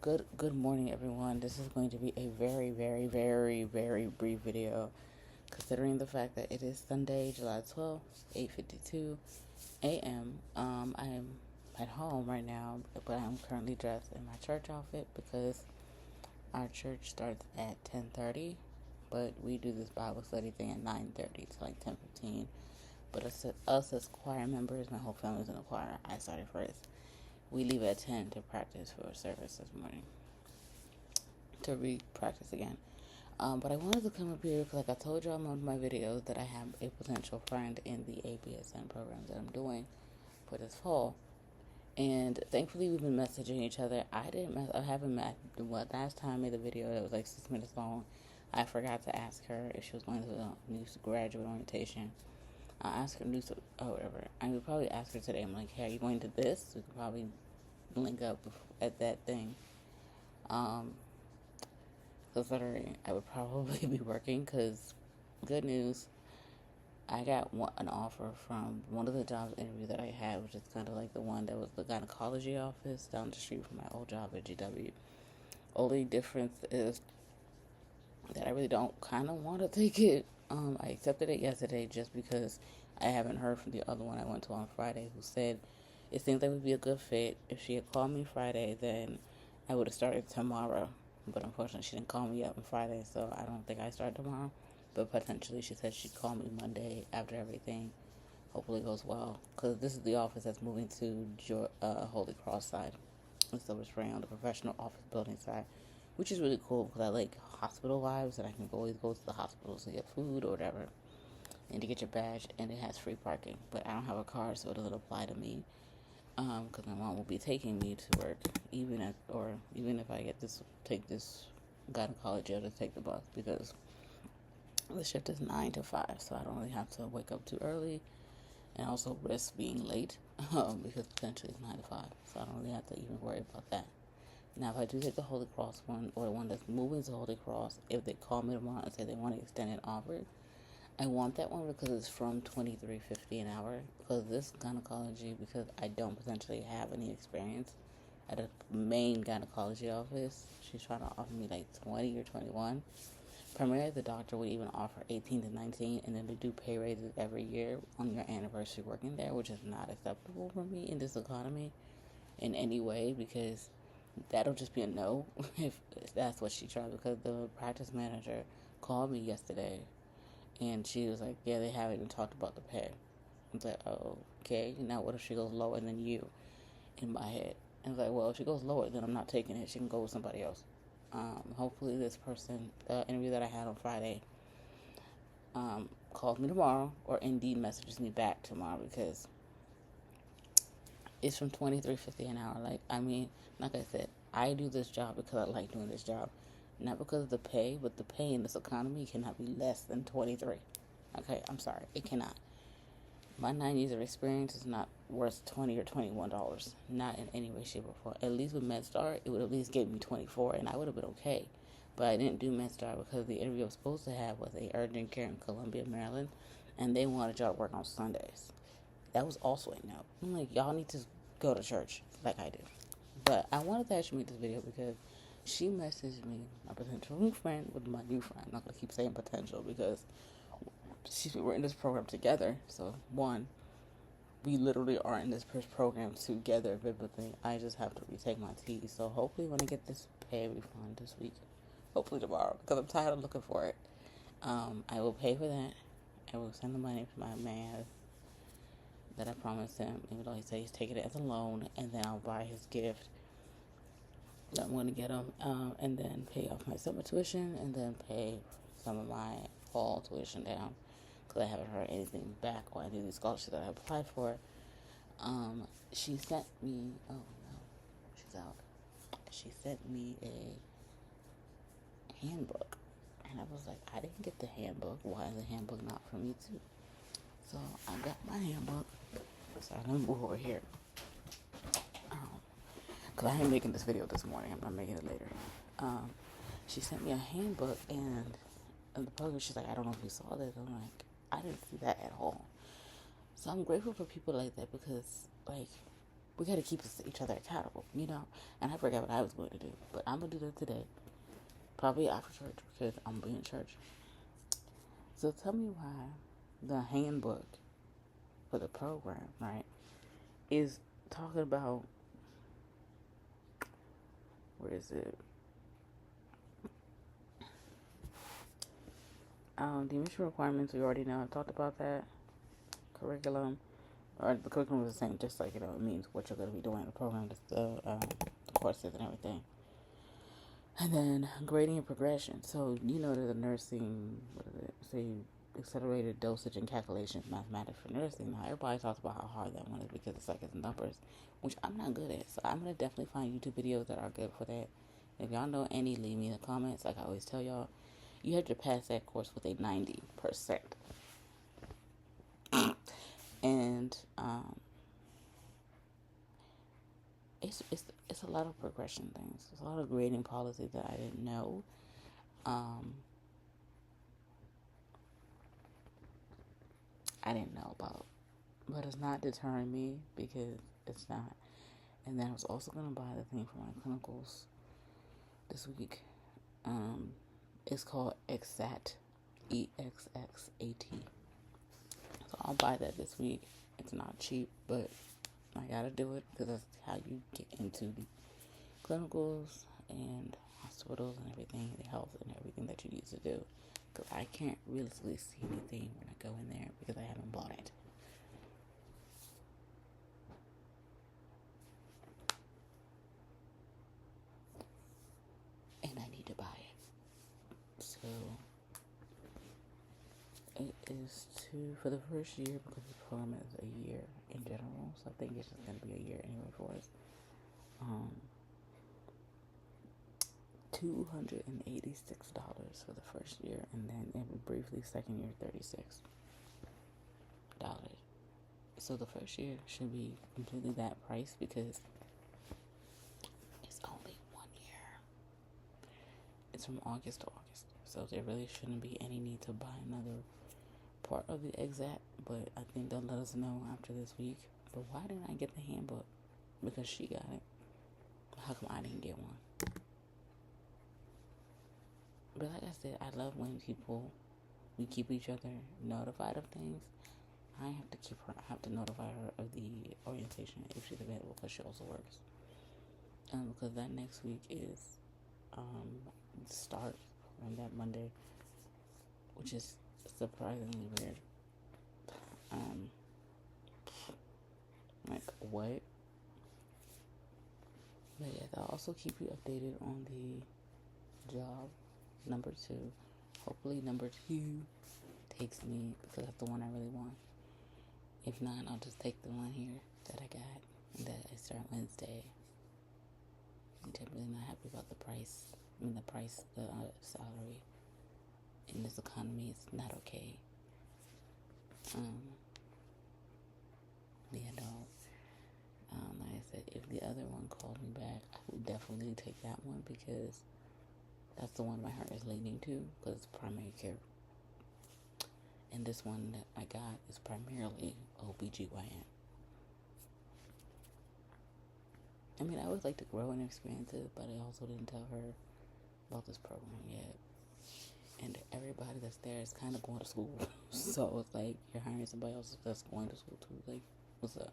Good morning, everyone. This is going to be a very brief video, considering the fact that it is Sunday, July 12th, 8:52 a.m. I am at home right now, but I'm currently dressed in my church outfit because our church starts at 10:30, but we do this Bible study thing at 9:30 to like 10:15. But us as choir members, my whole family's in the choir. I started first. We leave at 10 to practice for service this morning, to re-practice again. But I wanted to come up here because, like I told y'all in one of my videos, that I have a potential friend in the ABSN programs that I'm doing for this fall. And thankfully, we've been messaging each other. I haven't met. Last time I made the video, it was like 6 minutes long. I forgot to ask her if she was going to the new graduate orientation. I asked her whatever. I would probably ask her today. I'm like, hey, are you going to this? We could probably link up at that thing. Considering I would probably be working, because good news, I got an offer from one of the jobs interview that I had, which is kind of like the one that was the gynecology office down the street from my old job at GW. Only difference is that I really don't kind of want to take it. I accepted it yesterday just because I haven't heard from the other one I went to on Friday, who said it seems like it would be a good fit. If she had called me Friday, then I would have started tomorrow. But unfortunately, she didn't call me up on Friday, so I don't think I start tomorrow. But potentially, she said she'd call me Monday after everything hopefully goes well. Because this is the office that's moving to Holy Cross side. And so it's right on the professional office building side, which is really cool because I like hospital vibes, and I can always go to the hospitals to get food or whatever and to get your badge, and it has free parking. But I don't have a car, so it doesn't apply to me, because my mom will be taking me to work, even if I take this gynecology, I'll just take the bus, because the shift is 9 to 5, so I don't really have to wake up too early and also risk being late, because potentially it's 9 to 5, so I don't really have to even worry about that. Now, if I do take the Holy Cross one, or the one that's moving to Holy Cross, if they call me tomorrow and say they want to extend an offer, I want that one because it's from $23.50 an hour. Because this gynecology, because I don't potentially have any experience at a main gynecology office, she's trying to offer me like 20 or 21. Primarily, the doctor would even offer 18 to 19, and then they do pay raises every year on your anniversary working there, which is not acceptable for me in this economy in any way, because that'll just be a no if that's what she tried. Because the practice manager called me yesterday, and she was like, yeah, they haven't even talked about the pay. I was like, oh, okay. Now what if she goes lower than you? In my head. And I was like, well, if she goes lower, then I'm not taking it. She can go with somebody else. Hopefully this person, the interview that I had on Friday, calls me tomorrow, or indeed messages me back tomorrow, because it's from $23.50 an hour. Like I said, I do this job because I like doing this job, not because of the pay. But the pay in this economy cannot be less than 23. Okay, I'm sorry, it cannot. My 9 years of experience is not worth $20 or $21. Not in any way, shape, or form. At least with MedStar, it would at least give me 24, and I would have been okay. But I didn't do MedStar because the interview I was supposed to have was a urgent care in Columbia, Maryland, and they wanted y'all to work on Sundays. That was also a no. I'm like, y'all need to go to church like I do. But I wanted to actually make this video because she messaged me, my potential new friend, with my new friend. I'm not going to keep saying potential because we're in this program together. So, one, we literally are in this program together biblically. I just have to retake my T's. So, hopefully, when I get this pay refund this week, hopefully tomorrow, because I'm tired of looking for it, I will pay for that. I will send the money to my man that I promised him, even though he said he's taking it as a loan, and then I'll buy his gift that I'm going to get him, and then pay off my summer tuition, and then pay some of my fall tuition down, because I haven't heard anything back on any of these scholarships that I applied for. She sent me, oh no, she's out. She sent me a handbook, and I was like, I didn't get the handbook. Why is the handbook not for me too? So I got my handbook. So I'm gonna move over here, because I ain't making this video this morning. I'm not making it later. She sent me a handbook, and the program, she's like, I don't know if you saw this. I'm like, I didn't see that at all. So I'm grateful for people like that, because, like, we got to keep each other accountable, you know. And I forgot what I was going to do, but I'm gonna do that today, probably after church because I'm gonna be in church. So tell me why the handbook for the program, right, is talking about, where is it? The admission requirements, we already know. I've talked about that. Curriculum, or the curriculum is the same, just like, it means what you're going to be doing in the program, the courses and everything. And then grading and progression. So, there's a nursing, accelerated dosage and calculations mathematics for nursing. Now, everybody talks about how hard that one is because it's numbers, which I'm not good at. So, I'm going to definitely find YouTube videos that are good for that. If y'all know any, leave me in the comments. Like I always tell y'all, you have to pass that course with a 90%. And it's a lot of progression things. There's a lot of grading policy that I didn't know. I didn't know about, but it's not deterring me because it's not. And then I was also gonna buy the thing for my clinicals this week. It's called XAT, EXXAT. So I'll buy that this week. It's not cheap, but I gotta do it because that's how you get into the clinicals and hospitals and everything, the health and everything that you need to do. Because I can't realistically see anything when I go in there because I haven't bought it. And I need to buy it. So it is for the first year, because the program is a year in general. So I think it's just going to be a year anyway for us. $286 for the first year, and then briefly second year $36. So the first year should be completely that price because it's only 1 year. It's from August to August, so there really shouldn't be any need to buy another part of the exact. But I think they'll let us know after this week. But why didn't I get the handbook? Because she got it. How come I didn't get one? But like I said, I love when we keep each other notified of things. I have to notify her of the orientation if she's available, because she also works. Because that next week is start on that Monday, which is surprisingly weird. Like what? But yes, I'll also keep you updated on the job number 2. Hopefully number 2 takes me, because that's the one I really want. If not, I'll just take the one here that I got, that I start Wednesday. I'm definitely not happy about the price. The salary in this economy is not okay. Like I said, if the other one called me back, I would definitely take that one because that's the one my heart is leaning to, because it's primary care. And this one that I got is primarily OBGYN. I mean, I would like to grow and experience it, but I also didn't tell her about this program yet. And everybody that's there is kind of going to school. So it's like you're hiring somebody else that's going to school too. Like, what's up?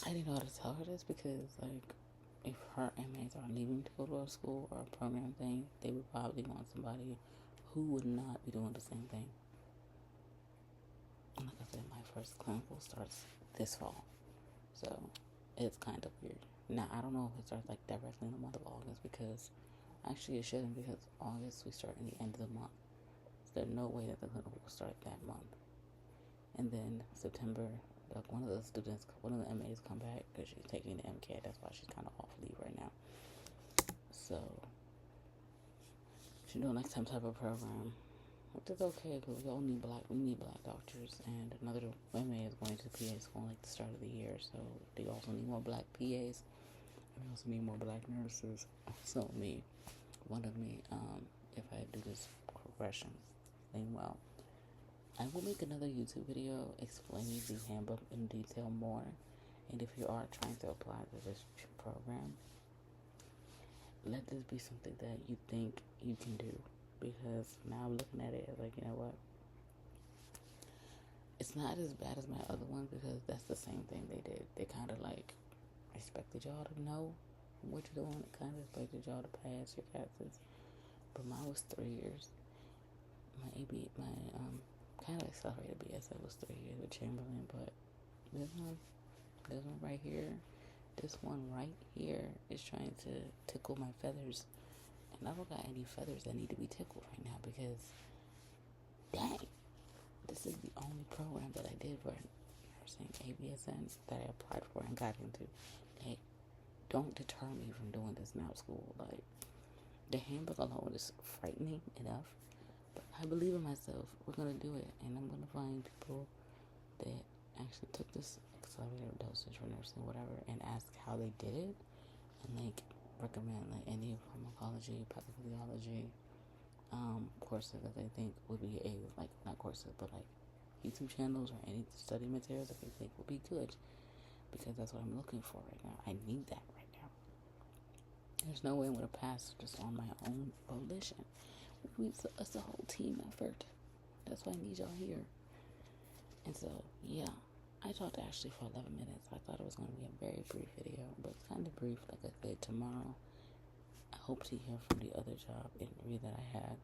I didn't know how to tell her this because, like, if her MAs are leaving to go to a school or a program thing, they would probably want somebody who would not be doing the same thing. And like I said, my first clinical starts this fall. So it's kind of weird. Now, I don't know if it starts like directly in the month of August, because actually it shouldn't, because August we start in the end of the month. So there's no way that the clinical will start that month. And then September, like one of the MAs come back because she's taking the MCAT. That's why she's kind of off leave right now. So she's doing like some type of program, which is okay because we need black doctors, and another MA is going to PA school like the start of the year. So they also need more black PAs. We also need more black nurses. So if I do this progression thing well, I will make another YouTube video explaining the handbook in detail more. And if you are trying to apply to this program, let this be something that you think you can do. Because now I'm looking at it like, you know what? It's not as bad as my other one because that's the same thing they did. They kind of like expected y'all to know what you're doing. Kind of expected y'all to pass your classes. But mine was 3 years. My kind of accelerated BSA was 3 years with Chamberlain, but this one right here, this one right here is trying to tickle my feathers, and I don't got any feathers that need to be tickled right now because, dang, this is the only program that I did for nursing ABSN that I applied for and got into. Like, don't deter me from doing this now, school. Like, the handbook alone is frightening enough. But I believe in myself. We're going to do it. And I'm going to find people that actually took this accelerated dosage for nursing, whatever, and ask how they did it. And, like, recommend, like, any pharmacology, pathophysiology courses that they think would be like, not courses, but, like, YouTube channels or any study materials that they think would be good. Because that's what I'm looking for right now. I need that right now. There's no way I'm going to pass just on my own volition. It's a whole team effort. That's why I need y'all here. And so, yeah, I talked to Ashley for 11 minutes. I thought it was going to be a very brief video, but it's kind of brief. Like I said, tomorrow, I hope to hear from the other job interview that I had.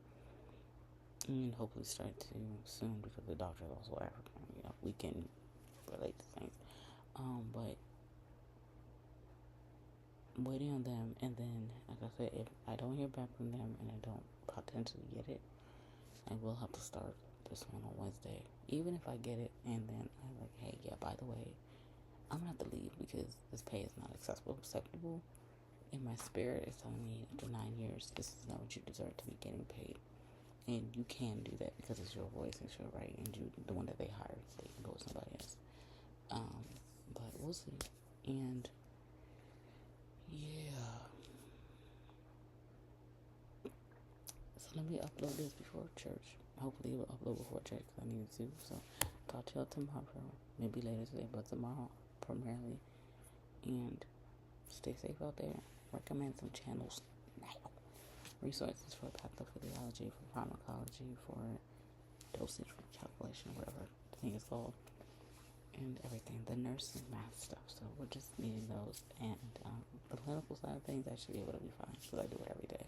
And hopefully start to soon because the doctor is also African. You know, we can relate to things. But I'm waiting on them, and then, like I said, if I don't hear back from them and I don't potentially get it, I will have to start this one on Wednesday. Even if I get it, and then I'm like, hey, yeah, by the way, I'm gonna have to leave because this pay is not acceptable. In my spirit, it's telling me after 9 years, this is not what you deserve to be getting paid. And you can do that because it's your voice, it's your right, and you the one that they hired. They can go with somebody else. But we'll see. And yeah. So let me upload this before church. Hopefully it will upload before church because I need to. So talk to y'all tomorrow. Maybe later today, but tomorrow primarily. And stay safe out there. Recommend some channels now. Resources for pathophysiology, for pharmacology, for dosage, for calculation, whatever the thing is called. And everything, the nursing math stuff. So we're just needing those, and the clinical side of things I should be able to be fine because I do it every day.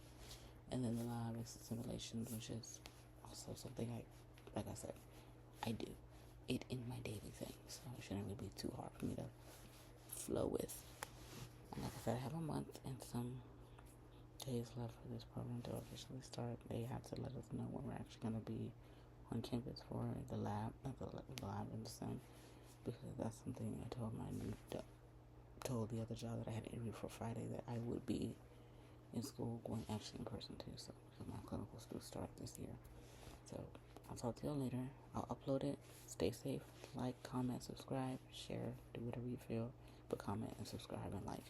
And then the lab simulations, which is also something like I said, I do it in my daily thing, so it shouldn't really be too hard for me to flow with. And like I said, I have a month and some days left for this program to officially start. They have to let us know when we're actually going to be on campus for the lab, the lab in the sim. Because that's something I told told the other job that I had interviewed for Friday that I would be in school going actually in person too. So because my clinical school start this year. So I'll talk to y'all later. I'll upload it. Stay safe. Like, comment, subscribe, share, do whatever you feel. But comment and subscribe and like.